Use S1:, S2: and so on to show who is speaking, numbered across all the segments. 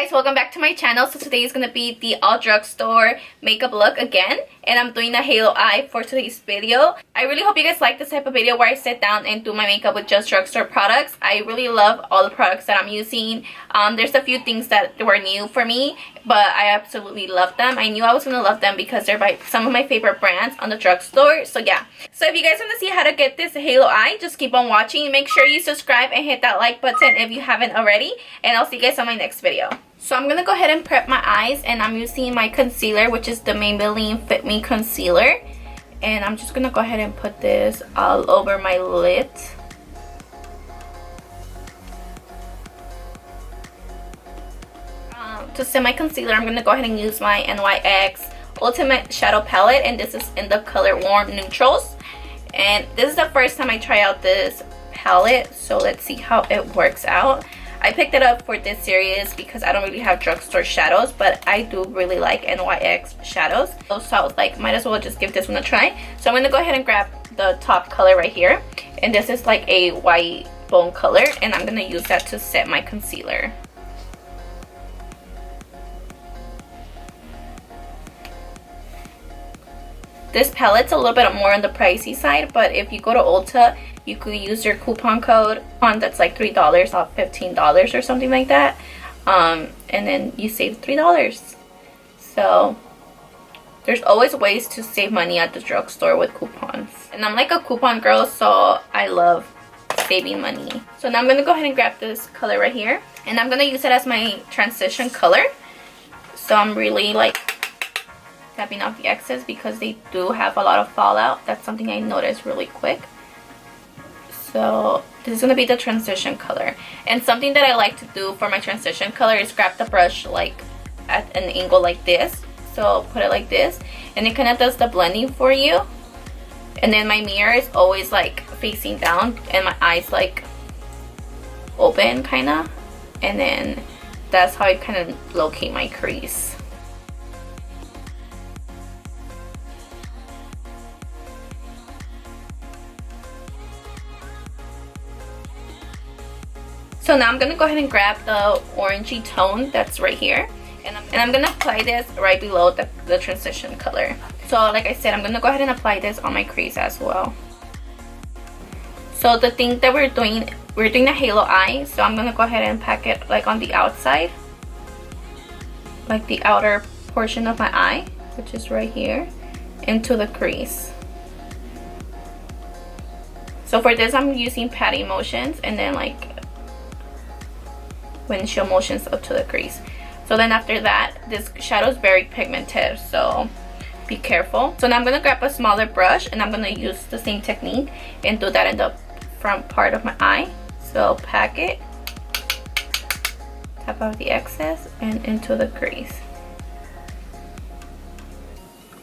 S1: guys, welcome back to my channel. So today is going to be the all drugstore makeup look again, and I'm doing a halo eye for today's video. I really hope you guys like this type of video where I sit down and do my makeup with just drugstore products. I really love all the products that I'm using. There's a few things that were new for me, but I absolutely love them. I knew I was going to love them because they're by some of my favorite brands on the drugstore. So yeah, so if you guys want to see how to get this halo eye, just keep on watching. Make sure you subscribe and hit that like button if you haven't already, and I'll see you guys on my next video. So I'm gonna go ahead and prep my eyes, and I'm using my concealer, which is the Maybelline Fit Me concealer, and I'm just gonna go ahead and put this all over my lid. To set my concealer, I'm gonna go ahead and use my NYX Ultimate Shadow Palette, and this is in the color Warm Neutrals. And this is the first time I try out this palette, so let's see how it works out. I picked it up for this series because I don't really have drugstore shadows, but I do really like NYX shadows. So I was like, might as well just give this one a try. So I'm going to go ahead and grab the top color right here. And this is like a white bone color, and I'm going to use that to set my concealer. This palette's a little bit more on the pricey side, but if you go to Ulta, you could use your coupon code on that's like $3 off $15 or something like that, and then you save $3. So there's always ways to save money at the drugstore with coupons, and I'm like a coupon girl, so I love saving money. So now I'm gonna go ahead and grab this color right here, and I'm gonna use it as my transition color. So I'm really like tapping off the excess because they do have a lot of fallout. That's something I noticed really quick. So this is going to be the transition color, and something that I like to do for my transition color is grab the brush like at an angle like this. So put it like this, and it kind of does the blending for you. And then my mirror is always like facing down, and my eyes like open kind of, and then that's how I kind of locate my crease. So now I'm going to go ahead and grab the orangey tone that's right here, and I'm going to apply this right below the transition color. So like I said, I'm going to go ahead and apply this on my crease as well. So the thing that we're doing a halo eye, so I'm going to go ahead and pack it like on the outside, like the outer portion of my eye, which is right here, into the crease. So for this, I'm using patting motions and then like windshield motions up to the crease. So then after that, this shadow is very pigmented, so be careful. So now I'm going to grab a smaller brush, and I'm going to use the same technique and do that in the front part of my eye. So pack it, tap off the excess, and into the crease.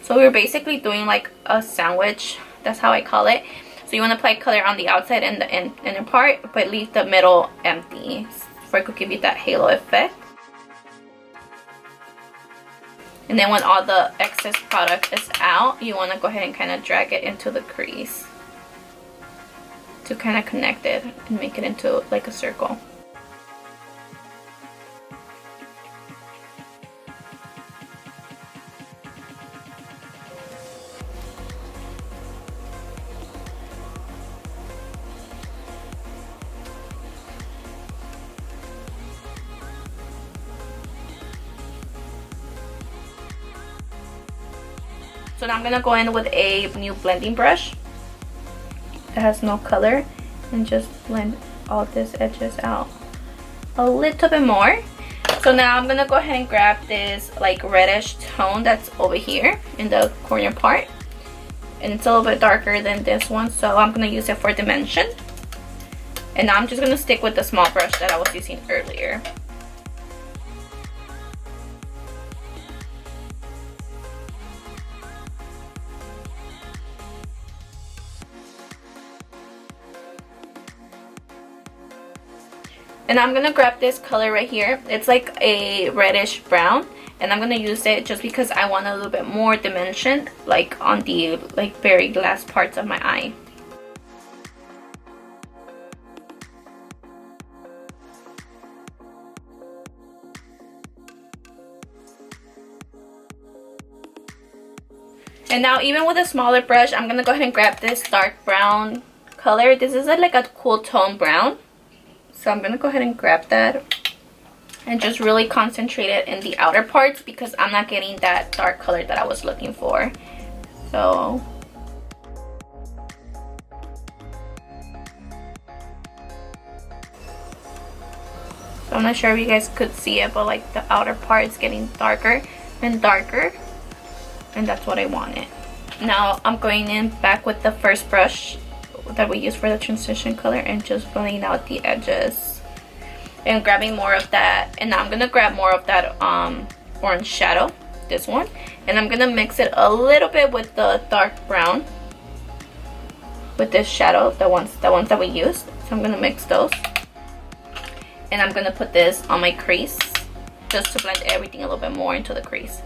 S1: So we're basically doing like a sandwich, that's how I call it. So you want to apply color on the outside and the inner part, but leave the middle empty, for it could give you that halo effect. And then when all the excess product is out, you want to go ahead and kind of drag it into the crease to kind of connect it and make it into like a circle. So now I'm going to go in with a new blending brush that has no color and just blend all these edges out a little bit more. So now I'm going to go ahead and grab this like reddish tone that's over here in the corner part. And it's a little bit darker than this one, so I'm going to use it for dimension. And now I'm just going to stick with the small brush that I was using earlier. And I'm gonna grab this color right here. It's like a reddish brown, and I'm gonna use it just because I want a little bit more dimension, like on the like very last parts of my eye. And now even with a smaller brush, I'm gonna go ahead and grab this dark brown color. This is like a cool tone brown. So I'm gonna go ahead and grab that and just really concentrate it in the outer parts because I'm not getting that dark color that I was looking for. So I'm not sure if you guys could see it, but like the outer part is getting darker and darker, and that's what I wanted. Now I'm going in back with the first brush that we use for the transition color and just blending out the edges and grabbing more of that. And now I'm gonna grab more of that orange shadow, this one, and I'm gonna mix it a little bit with the dark brown with this shadow, the ones that we used. So I'm gonna mix those. And I'm gonna put this on my crease just to blend everything a little bit more into the crease.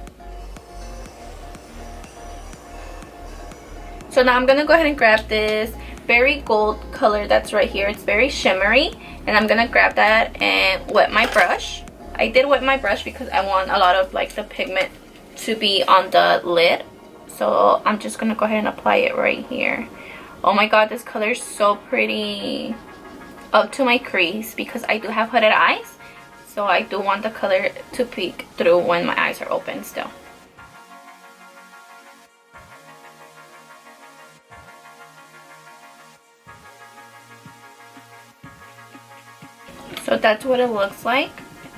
S1: So now I'm gonna go ahead and grab this very gold color that's right here. It's very shimmery, and I'm gonna grab that and wet my brush. I did wet my brush because I want a lot of like the pigment to be on the lid. So I'm just gonna go ahead and apply it right here. Oh my god, this color is so pretty. Up to my crease because I do have hooded eyes, so I do want the color to peek through when my eyes are open still. So that's what it looks like,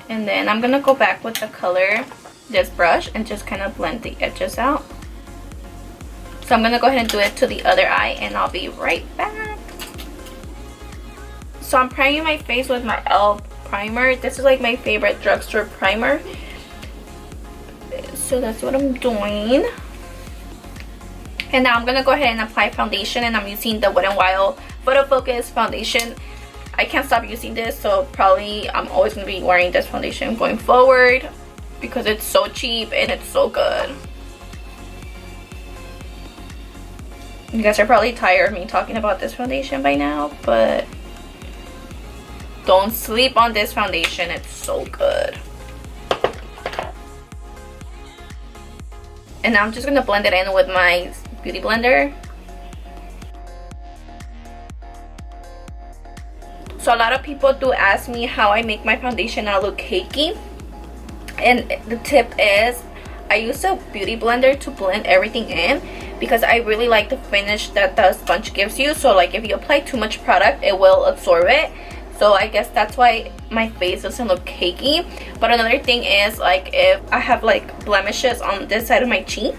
S1: and then I'm gonna go back with the color, this brush, and just kind of blend the edges out. So I'm gonna go ahead and do it to the other eye, and I'll be right back. So I'm priming my face with my e.l.f. primer. This is like my favorite drugstore primer. So that's what I'm doing. And now I'm going to go ahead and apply foundation. And I'm using the Wet n Wild Photo Focus foundation. I can't stop using this. So probably I'm always going to be wearing this foundation going forward. Because it's so cheap and it's so good. You guys are probably tired of me talking about this foundation by now. But don't sleep on this foundation, it's so good. And now I'm just gonna blend it in with my beauty blender. So a lot of people do ask me how I make my foundation not look cakey. And the tip is, I use a beauty blender to blend everything in because I really like the finish that the sponge gives you. So like if you apply too much product, it will absorb it. So I guess that's why my face doesn't look cakey. But another thing is, like, if I have like blemishes on this side of my cheek,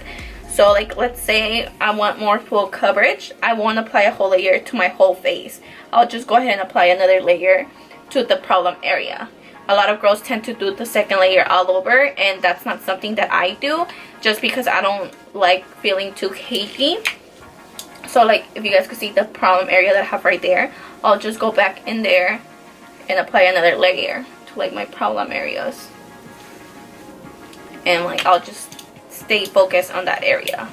S1: so like let's say I want more full coverage, I won't apply a whole layer to my whole face. I'll just go ahead and apply another layer to the problem area. A lot of girls tend to do the second layer all over, and that's not something that I do just because I don't like feeling too cakey. So like if you guys could see the problem area that I have right there, I'll just go back in there and apply another layer to like my problem areas. And like I'll just stay focused on that area.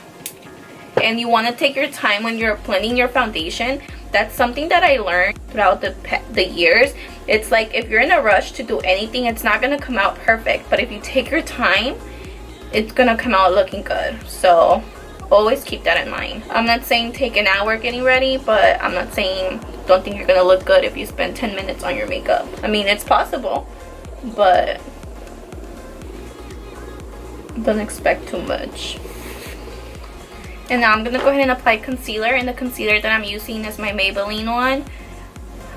S1: And you want to take your time when you're blending your foundation. That's something that I learned throughout the years. It's like if you're in a rush to do anything, it's not going to come out perfect. But if you take your time, it's going to come out looking good. So always keep that in mind. I'm not saying take an hour getting ready, but I'm not saying don't think you're gonna look good if you spend 10 minutes on your makeup. I mean, it's possible, but don't expect too much. And now I'm gonna go ahead and apply concealer, and the concealer that I'm using is my Maybelline one.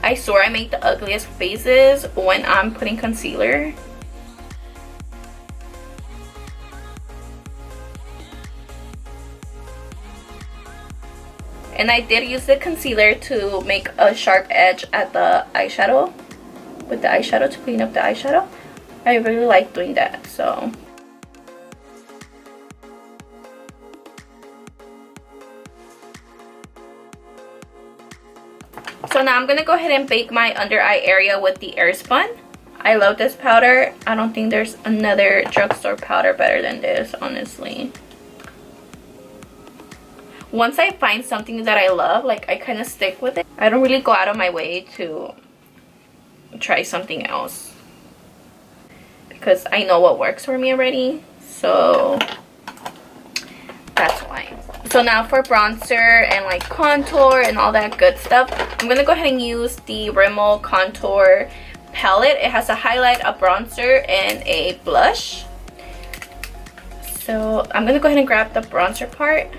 S1: I swear I make the ugliest faces when I'm putting concealer. And I did use the concealer to make a sharp edge at the eyeshadow, with the eyeshadow, to clean up the eyeshadow. I really like doing that, so. So now I'm going to go ahead and bake my under eye area with the Airspun. I love this powder. I don't think there's another drugstore powder better than this, honestly. Once I find something that I love, like I kind of stick with it. I don't really go out of my way to try something else because I know what works for me already. So that's why. So now for bronzer and like contour and all that good stuff, I'm gonna go ahead and use the Rimmel contour palette. It has a highlight, a bronzer, and a blush. So I'm gonna go ahead and grab the bronzer part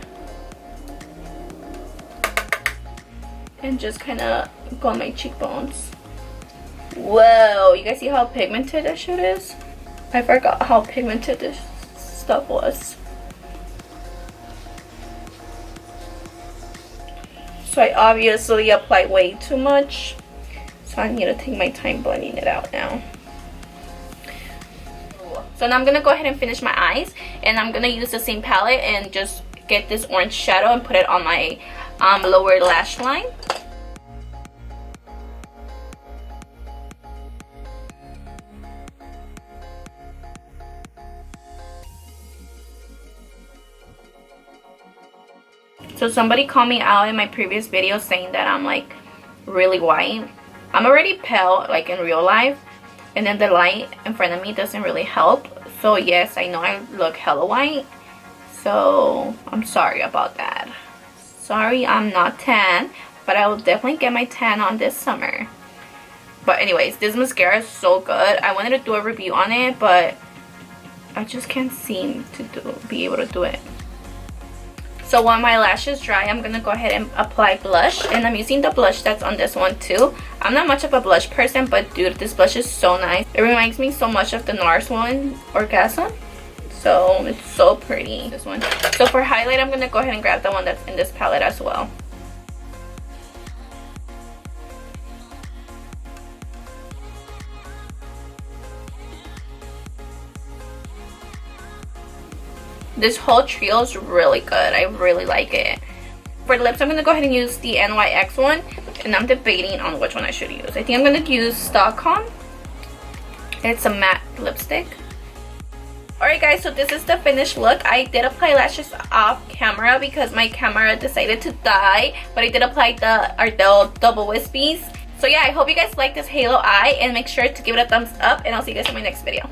S1: and just kind of go on my cheekbones. Whoa, you guys see how pigmented this shit is? I forgot how pigmented this stuff was. So I obviously applied way too much. So I need to take my time blending it out now. So now I'm going to go ahead and finish my eyes. And I'm going to use the same palette and just get this orange shadow and put it on my lower lash line. So somebody called me out in my previous video saying that I'm like really white. I'm already pale like in real life, and then the light in front of me doesn't really help. So yes, I know I look hella white, so I'm sorry about that. Sorry I'm not tan, but I will definitely get my tan on this summer. But anyways, this mascara is so good. I wanted to do a review on it, but I just can't seem to be able to do it. So while my lashes dry, I'm going to go ahead and apply blush. And I'm using the blush that's on this one too. I'm not much of a blush person, but dude, this blush is so nice. It reminds me so much of the NARS one, Orgasm. So it's so pretty, this one. So for highlight, I'm going to go ahead and grab the one that's in this palette as well. This whole trio is really good. I really like it. For lips, I'm going to go ahead and use the NYX one. And I'm debating on which one I should use. I think I'm going to use Stockholm. It's a matte lipstick. Alright guys, so this is the finished look. I did apply lashes off camera because my camera decided to die. But I did apply the double wispies. So yeah, I hope you guys like this halo eye. And make sure to give it a thumbs up. And I'll see you guys in my next video.